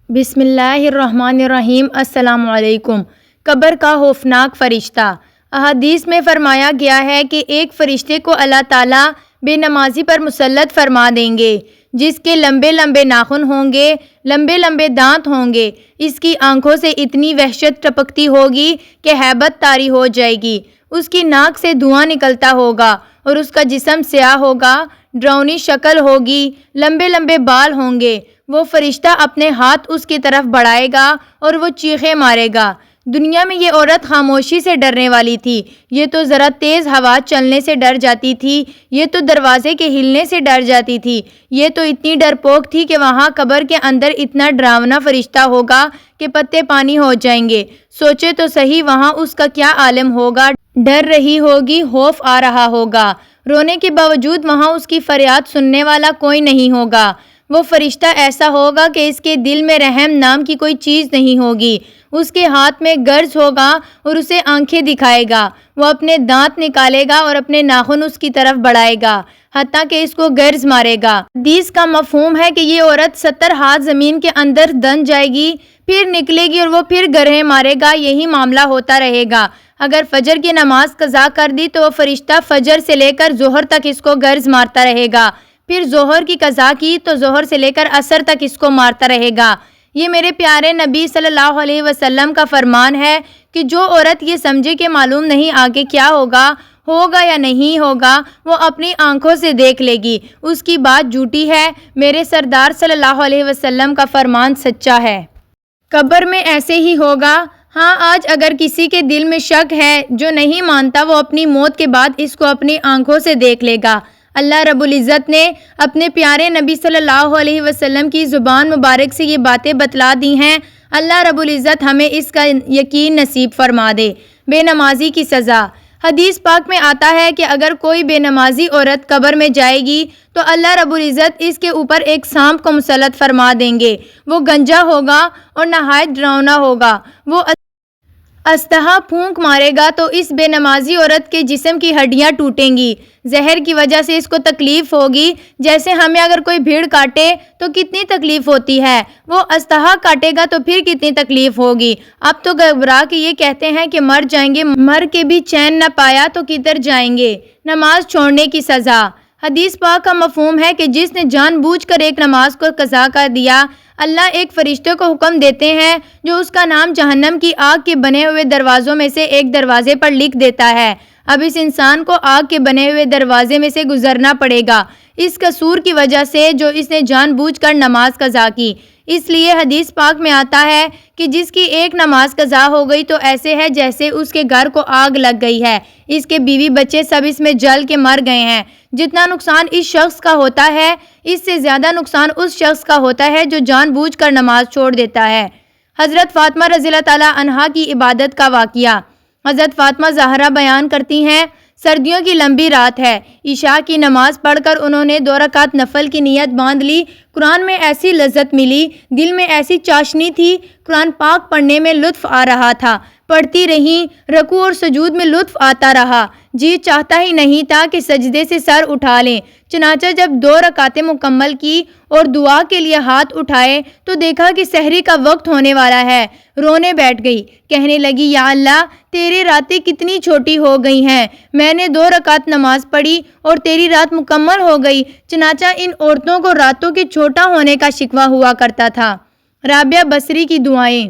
بسم اللہ الرحمن الرحیم۔ السلام علیکم۔ قبر کا خوفناک فرشتہ۔ احادیث میں فرمایا گیا ہے کہ ایک فرشتے کو اللہ تعالیٰ بے نمازی پر مسلط فرما دیں گے، جس کے لمبے لمبے ناخن ہوں گے، لمبے لمبے دانت ہوں گے۔ اس کی آنکھوں سے اتنی وحشت ٹپکتی ہوگی کہ ہیبت طاری ہو جائے گی۔ اس کی ناک سے دھواں نکلتا ہوگا اور اس کا جسم سیاہ ہوگا، ڈراؤنی شکل ہوگی، لمبے لمبے بال ہوں گے۔ وہ فرشتہ اپنے ہاتھ اس کی طرف بڑھائے گا اور وہ چیخیں مارے گا۔ دنیا میں یہ عورت خاموشی سے ڈرنے والی تھی، یہ تو ذرا تیز ہوا چلنے سے ڈر جاتی تھی، یہ تو دروازے کے ہلنے سے ڈر جاتی تھی، یہ تو اتنی ڈرپوک تھی کہ وہاں قبر کے اندر اتنا ڈراونا فرشتہ ہوگا کہ پتے پانی ہو جائیں گے۔ سوچے تو صحیح وہاں اس کا کیا عالم ہوگا۔ ڈر رہی ہوگی، خوف آ رہا ہوگا، رونے کے باوجود وہاں اس کی فریاد سننے والا کوئی نہیں ہوگا۔ وہ فرشتہ ایسا ہوگا کہ اس کے دل میں رحم نام کی کوئی چیز نہیں ہوگی۔ اس کے ہاتھ میں گرز ہوگا اور اسے آنکھیں دکھائے گا۔ وہ اپنے دانت نکالے گا اور اپنے ناخن اس کی طرف بڑھائے گا، حتیٰ کہ اس کو گرز مارے گا۔ حدیث کا مفہوم ہے کہ یہ عورت 70 ہاتھ زمین کے اندر دن جائے گی، پھر نکلے گی اور وہ پھر گرہیں مارے گا۔ یہی معاملہ ہوتا رہے گا۔ اگر فجر کی نماز قضا کر دی تو وہ فرشتہ فجر سے لے کر ظہر تک اس کو گرز مارتا رہے گا، پھر ظہر کی قضا کی تو ظہر سے لے کر عصر تک اس کو مارتا رہے گا۔ یہ میرے پیارے نبی صلی اللہ علیہ وسلم کا فرمان ہے کہ جو عورت یہ سمجھے کہ معلوم نہیں آگے کیا ہوگا یا نہیں ہوگا، وہ اپنی آنکھوں سے دیکھ لے گی، اس کی بات جھوٹی ہے۔ میرے سردار صلی اللہ علیہ وسلم کا فرمان سچا ہے۔ قبر میں ایسے ہی ہوگا۔ ہاں، آج اگر کسی کے دل میں شک ہے، جو نہیں مانتا، وہ اپنی موت کے بعد اس کو اپنی آنکھوں سے دیکھ لے گا۔ اللہ رب العزت نے اپنے پیارے نبی صلی اللہ علیہ وسلم کی زبان مبارک سے یہ باتیں بتلا دی ہیں۔ اللہ رب العزت ہمیں اس کا یقین نصیب فرما دے۔ بے نمازی کی سزا۔ حدیث پاک میں آتا ہے کہ اگر کوئی بے نمازی عورت قبر میں جائے گی تو اللہ رب العزت اس کے اوپر ایک سانپ کو مسلط فرما دیں گے۔ وہ گنجا ہوگا اور نہایت ڈراؤنا ہوگا۔ وہ استہا پھونک مارے گا تو اس بے نمازی عورت کے جسم کی ہڈیاں ٹوٹیں گی۔ زہر کی وجہ سے اس کو تکلیف ہوگی، جیسے ہمیں اگر کوئی بھیڑ کاٹے تو کتنی تکلیف ہوتی ہے، وہ استہا کاٹے گا تو پھر کتنی تکلیف ہوگی۔ اب تو گھبرا کے یہ کہتے ہیں کہ مر جائیں گے، مر کے بھی چین نہ پایا تو کدھر جائیں گے۔ نماز چھوڑنے کی سزا۔ حدیث پاک کا مفہوم ہے کہ جس نے جان بوجھ کر ایک نماز کو قضا کر دیا، اللہ ایک فرشتے کو حکم دیتے ہیں جو اس کا نام جہنم کی آگ کے بنے ہوئے دروازوں میں سے ایک دروازے پر لکھ دیتا ہے۔ اب اس انسان کو آگ کے بنے ہوئے دروازے میں سے گزرنا پڑے گا، اس قصور کی وجہ سے جو اس نے جان بوجھ کر نماز قضا کی۔ اس لیے حدیث پاک میں آتا ہے کہ جس کی ایک نماز قضا ہو گئی تو ایسے ہے جیسے اس کے گھر کو آگ لگ گئی ہے، اس کے بیوی بچے سب اس میں جل کے مر گئے ہیں۔ جتنا نقصان اس شخص کا ہوتا ہے، اس سے زیادہ نقصان اس شخص کا ہوتا ہے جو جان بوجھ کر نماز چھوڑ دیتا ہے۔ حضرت فاطمہ رضی اللہ تعالیٰ عنہا کی عبادت کا واقعہ۔ حضرت فاطمہ زہرا بیان کرتی ہیں، سردیوں کی لمبی رات ہے، عشاء کی نماز پڑھ کر انہوں نے 2 رکعت نفل کی نیت باندھ لی۔ قرآن میں ایسی لذت ملی، دل میں ایسی چاشنی تھی، قرآن پاک پڑھنے میں لطف آ رہا تھا، پڑھتی رہیں، رکوع اور سجود میں لطف آتا رہا، جی چاہتا ہی نہیں تھا کہ سجدے سے سر اٹھا لیں۔ چنانچہ جب 2 رکعتیں مکمل کی اور دعا کے لیے ہاتھ اٹھائے تو دیکھا کہ سحری کا وقت ہونے والا ہے۔ رونے بیٹھ گئی، کہنے لگی، یا اللہ، تیری راتیں کتنی چھوٹی ہو گئی ہیں، میں نے 2 رکعت نماز پڑھی اور تیری رات مکمل ہو گئی۔ چنانچہ ان عورتوں کو راتوں کے چھوٹا ہونے کا شکوہ ہوا کرتا تھا۔ رابعہ بصری کی دعائیں۔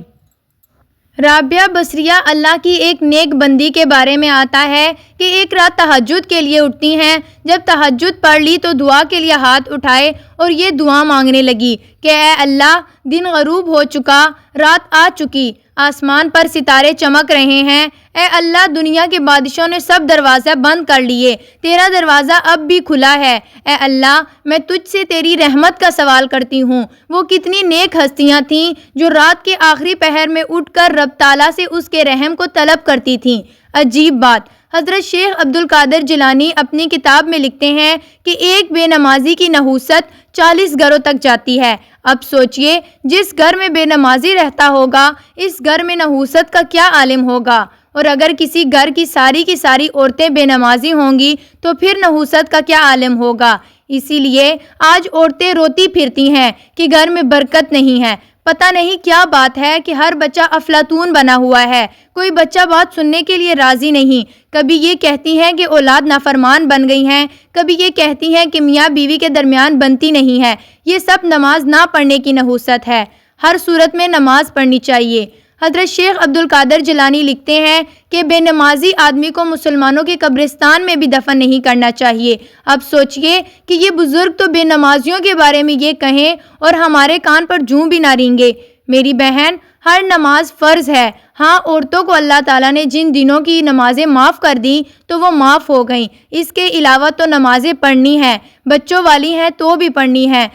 رابعہ بصریہ اللہ کی ایک نیک بندی کے بارے میں آتا ہے کہ ایک رات تہجد کے لیے اٹھتی ہیں۔ جب تہجد پڑھ لی تو دعا کے لیے ہاتھ اٹھائے اور یہ دعا مانگنے لگی کہ اے اللہ، دن غروب ہو چکا، رات آ چکی، آسمان پر ستارے چمک رہے ہیں، اے اللہ، دنیا کے بادشاہوں نے سب دروازے بند کر لیے، تیرا دروازہ اب بھی کھلا ہے، اے اللہ، میں تجھ سے تیری رحمت کا سوال کرتی ہوں۔ وہ کتنی نیک ہستیاں تھیں جو رات کے آخری پہر میں اٹھ کر رب تعالیٰ سے اس کے رحم کو طلب کرتی تھیں۔ عجیب بات، حضرت شیخ عبد القادر جیلانی اپنی کتاب میں لکھتے ہیں کہ ایک بے نمازی کی نحوست 40 گھروں تک جاتی ہے۔ اب سوچئے، جس گھر میں بے نمازی رہتا ہوگا، اس گھر میں نحوست کا کیا عالم ہوگا، اور اگر کسی گھر کی ساری عورتیں بے نمازی ہوں گی تو پھر نحوست کا کیا عالم ہوگا۔ اسی لیے آج عورتیں روتی پھرتی ہیں کہ گھر میں برکت نہیں ہے، پتہ نہیں کیا بات ہے کہ ہر بچہ افلاطون بنا ہوا ہے، کوئی بچہ بات سننے کے لیے راضی نہیں۔ کبھی یہ کہتی ہیں کہ اولاد نافرمان بن گئی ہیں، کبھی یہ کہتی ہیں کہ میاں بیوی کے درمیان بنتی نہیں ہے۔ یہ سب نماز نہ پڑھنے کی نحوست ہے۔ ہر صورت میں نماز پڑھنی چاہیے۔ حضرت شیخ عبدالقادر جیلانی لکھتے ہیں کہ بے نمازی آدمی کو مسلمانوں کے قبرستان میں بھی دفن نہیں کرنا چاہیے۔ اب سوچئے کہ یہ بزرگ تو بے نمازیوں کے بارے میں یہ کہیں اور ہمارے کان پر جوں بھی نہ رینگے۔ میری بہن، ہر نماز فرض ہے۔ ہاں، عورتوں کو اللہ تعالیٰ نے جن دنوں کی نمازیں معاف کر دیں تو وہ معاف ہو گئیں۔ اس کے علاوہ تو نمازیں پڑھنی ہیں، بچوں والی ہیں تو بھی پڑھنی ہیں،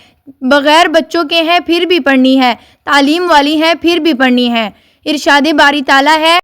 بغیر بچوں کے ہیں پھر بھی پڑھنی ہے، تعلیم والی ہیں پھر بھی پڑھنی ہے۔ ارشاد باری تعالیٰ ہے،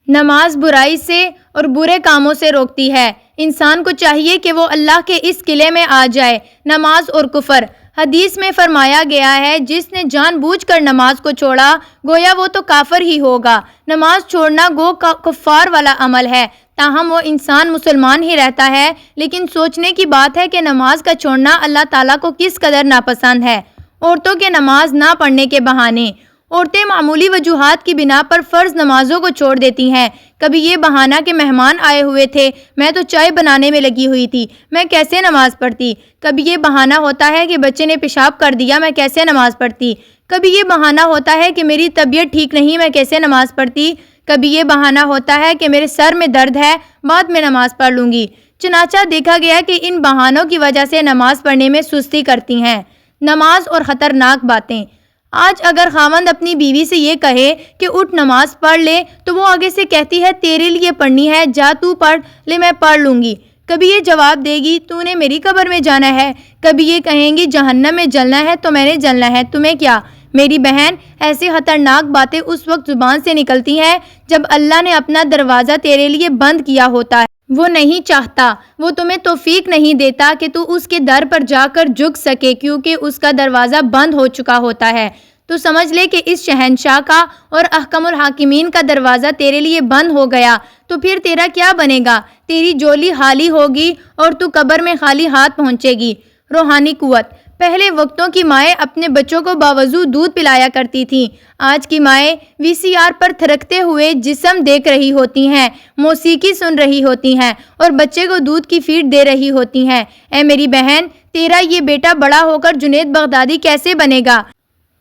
نماز برائی سے اور برے کاموں سے روکتی ہے۔ انسان کو چاہیے کہ وہ اللہ کے اس قلعے میں آ جائے، نماز اور کفر۔ حدیث میں فرمایا گیا ہے، جس نے جان بوجھ کر نماز کو چھوڑا گویا وہ تو کافر ہی ہوگا۔ نماز چھوڑنا گو کفار والا عمل ہے، تاہم وہ انسان مسلمان ہی رہتا ہے۔ لیکن سوچنے کی بات ہے کہ نماز کا چھوڑنا اللہ تعالیٰ کو کس قدر ناپسند ہے۔ عورتوں کے نماز نہ پڑھنے کے بہانے۔ عورتیں معمولی وجوہات کی بنا پر فرض نمازوں کو چھوڑ دیتی ہیں۔ کبھی یہ بہانہ کہ مہمان آئے ہوئے تھے، میں تو چائے بنانے میں لگی ہوئی تھی، میں کیسے نماز پڑھتی۔ کبھی یہ بہانہ ہوتا ہے کہ بچے نے پیشاب کر دیا، میں کیسے نماز پڑھتی۔ کبھی یہ بہانہ ہوتا ہے کہ میری طبیعت ٹھیک نہیں، میں کیسے نماز پڑھتی۔ کبھی یہ بہانہ ہوتا ہے کہ میرے سر میں درد ہے، بعد میں نماز پڑھ لوں گی۔ چنانچہ دیکھا گیا کہ ان بہانوں کی وجہ سے نماز پڑھنے میں سستی کرتی ہیں۔ نماز اور خطرناک باتیں۔ آج اگر خاوند اپنی بیوی سے یہ کہے کہ اٹھ نماز پڑھ لے تو وہ آگے سے کہتی ہے تیرے لیے پڑھنی ہے، جا تو پڑھ لے، میں پڑھ لوں گی۔ کبھی یہ جواب دے گی تو نے میری قبر میں جانا ہے۔ کبھی یہ کہیں گی جہنم میں جلنا ہے تو میں نے جلنا ہے، تمہیں کیا۔ میری بہن، ایسی خطرناک باتیں اس وقت زبان سے نکلتی ہیں جب اللہ نے اپنا دروازہ تیرے لیے بند کیا ہوتا ہے۔ وہ نہیں چاہتا، وہ تمہیں توفیق نہیں دیتا کہ تو اس کے در پر جا کر جھک سکے، کیونکہ اس کا دروازہ بند ہو چکا ہوتا ہے۔ تو سمجھ لے کہ اس شہنشاہ کا اور احکم الحاکمین کا دروازہ تیرے لیے بند ہو گیا تو پھر تیرا کیا بنے گا؟ تیری جولی خالی ہوگی اور تو قبر میں خالی ہاتھ پہنچے گی۔ روحانی قوت۔ پہلے وقتوں کی مائیں اپنے بچوں کو باوضو دودھ پلایا کرتی تھیں۔ آج کی مائیں VCR پر تھرکتے ہوئے جسم دیکھ رہی ہوتی ہیں، موسیقی سن رہی ہوتی ہیں اور بچے کو دودھ کی فیڈ دے رہی ہوتی ہیں۔ اے میری بہن، تیرا یہ بیٹا بڑا ہو کر جنید بغدادی کیسے بنے گا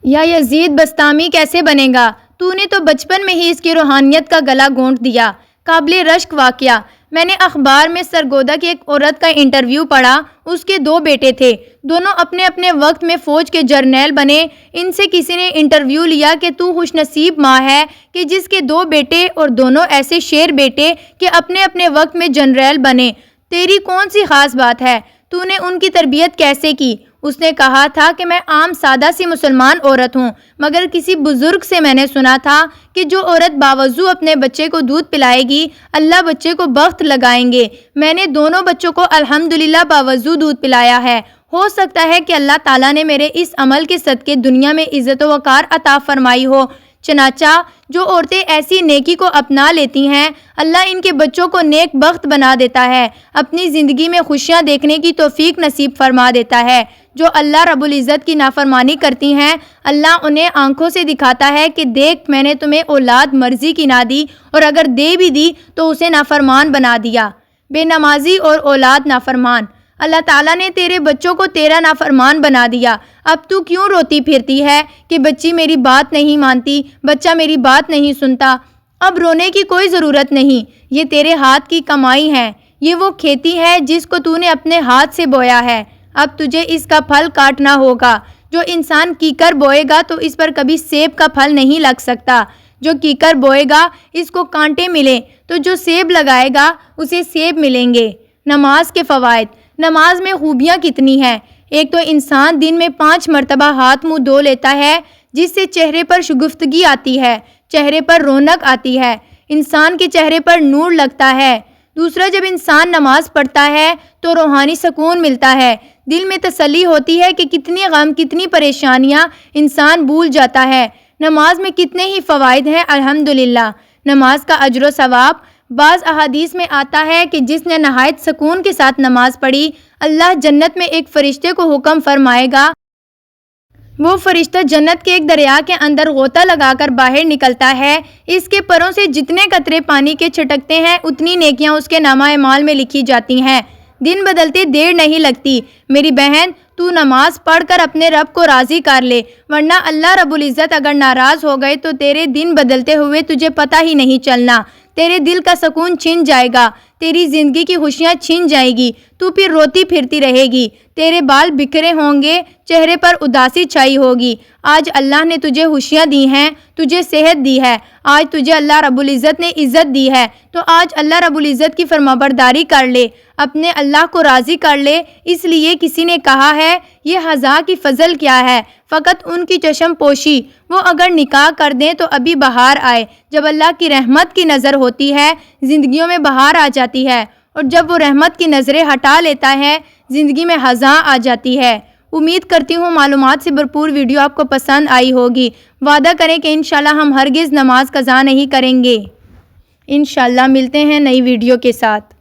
یا یزید بسطامی کیسے بنے گا؟ تو نے تو بچپن میں ہی اس کی روحانیت کا گلا گھونٹ دیا۔ قابل رشک واقعہ۔ میں نے اخبار میں سرگودا کی ایک عورت کا انٹرویو پڑھا۔ اس کے 2 بیٹے تھے، دونوں اپنے اپنے وقت میں فوج کے جرنیل بنے۔ ان سے کسی نے انٹرویو لیا کہ تو خوش نصیب ماں ہے کہ جس کے 2 بیٹے اور دونوں ایسے شیر بیٹے کہ اپنے اپنے وقت میں جنرل بنے۔ تیری کون سی خاص بات ہے؟ تو نے ان کی تربیت کیسے کی؟ اس نے کہا تھا کہ میں عام سادہ سی مسلمان عورت ہوں، مگر کسی بزرگ سے میں نے سنا تھا کہ جو عورت باوضو اپنے بچے کو دودھ پلائے گی اللہ بچے کو بخت لگائیں گے۔ میں نے دونوں بچوں کو الحمدللہ باوضو دودھ پلایا ہے۔ ہو سکتا ہے کہ اللہ تعالیٰ نے میرے اس عمل کے صدقے دنیا میں عزت و وقار عطا فرمائی ہو۔ چنانچہ جو عورتیں ایسی نیکی کو اپنا لیتی ہیں اللہ ان کے بچوں کو نیک بخت بنا دیتا ہے، اپنی زندگی میں خوشیاں دیکھنے کی توفیق نصیب فرما دیتا ہے۔ جو اللہ رب العزت کی نافرمانی کرتی ہیں اللہ انہیں آنکھوں سے دکھاتا ہے کہ دیکھ میں نے تمہیں اولاد مرضی کی نہ دی، اور اگر دے بھی دی تو اسے نافرمان بنا دیا۔ بے نمازی اور اولاد نافرمان۔ اللہ تعالیٰ نے تیرے بچوں کو تیرا نافرمان بنا دیا۔ اب تو کیوں روتی پھرتی ہے کہ بچی میری بات نہیں مانتی، بچہ میری بات نہیں سنتا؟ اب رونے کی کوئی ضرورت نہیں، یہ تیرے ہاتھ کی کمائی ہے، یہ وہ کھیتی ہے جس کو تو نے اپنے ہاتھ سے بویا ہے۔ اب تجھے اس کا پھل کاٹنا ہوگا۔ جو انسان کیکر بوئے گا تو اس پر کبھی سیب کا پھل نہیں لگ سکتا۔ جو کیکر بوئے گا اس کو کانٹے ملے تو جو سیب لگائے گا اسے سیب ملیں گے۔ نماز کے فوائد۔ نماز میں خوبیاں کتنی ہیں۔ ایک تو انسان دن میں 5 مرتبہ ہاتھ منہ دھو لیتا ہے، جس سے چہرے پر شگفتگی آتی ہے، چہرے پر رونق آتی ہے، انسان کے چہرے پر نور لگتا ہے۔ دوسرا، جب انسان نماز پڑھتا ہے تو روحانی سکون ملتا ہے، دل میں تسلی ہوتی ہے کہ کتنی غم کتنی پریشانیاں انسان بھول جاتا ہے۔ نماز میں کتنے ہی فوائد ہیں الحمدللہ۔ نماز کا اجر و ثواب۔ بعض احادیث میں آتا ہے کہ جس نے نہایت سکون کے ساتھ نماز پڑھی اللہ جنت میں ایک فرشتے کو حکم فرمائے گا وہ فرشتہ جنت کے ایک دریا کے اندر غوطہ لگا کر باہر نکلتا ہے۔ اس کے پروں سے جتنے قطرے پانی کے چھٹکتے ہیں اتنی نیکیاں اس کے نامہ اعمال میں لکھی جاتی ہیں۔ دن بدلتے دیر نہیں لگتی۔ میری بہن، تو نماز پڑھ کر اپنے رب کو راضی کر لے، ورنہ اللہ رب العزت اگر ناراض ہو گئے تو تیرے دن بدلتے ہوئے تجھے پتہ ہی نہیں چلنا۔ تیرے دل کا سکون چھن جائے گا، تیری زندگی کی خوشیاں چھن جائے گی، تو پھر روتی پھرتی رہے گی، تیرے بال بکھرے ہوں گے، چہرے پر اداسی چھائی ہوگی۔ آج اللہ نے تجھے خوشیاں دی ہیں، تجھے صحت دی ہے، آج تجھے اللہ رب العزت نے عزت دی ہے، تو آج اللہ رب العزت کی فرمانبرداری کر لے، اپنے اللہ کو راضی کر لے۔ اس لیے کسی نے کہا ہے یہ خزاں کی فضل کیا ہے، فقط ان کی چشم پوشی، وہ اگر نکاح کر دیں تو ابھی بہار آئے۔ جب اللہ کی رحمت کی نظر ہوتی ہے زندگیوں میں بہار آ جاتی ہے، اور جب وہ رحمت کی نظریں ہٹا لیتا ہے زندگی میں خزاں آ جاتی ہے۔ امید کرتی ہوں معلومات سے بھرپور ویڈیو آپ کو پسند آئی ہوگی۔ وعدہ کریں کہ انشاءاللہ ہم ہرگز نماز قضا نہیں کریں گے۔ انشاءاللہ ملتے ہیں نئی ویڈیو کے ساتھ۔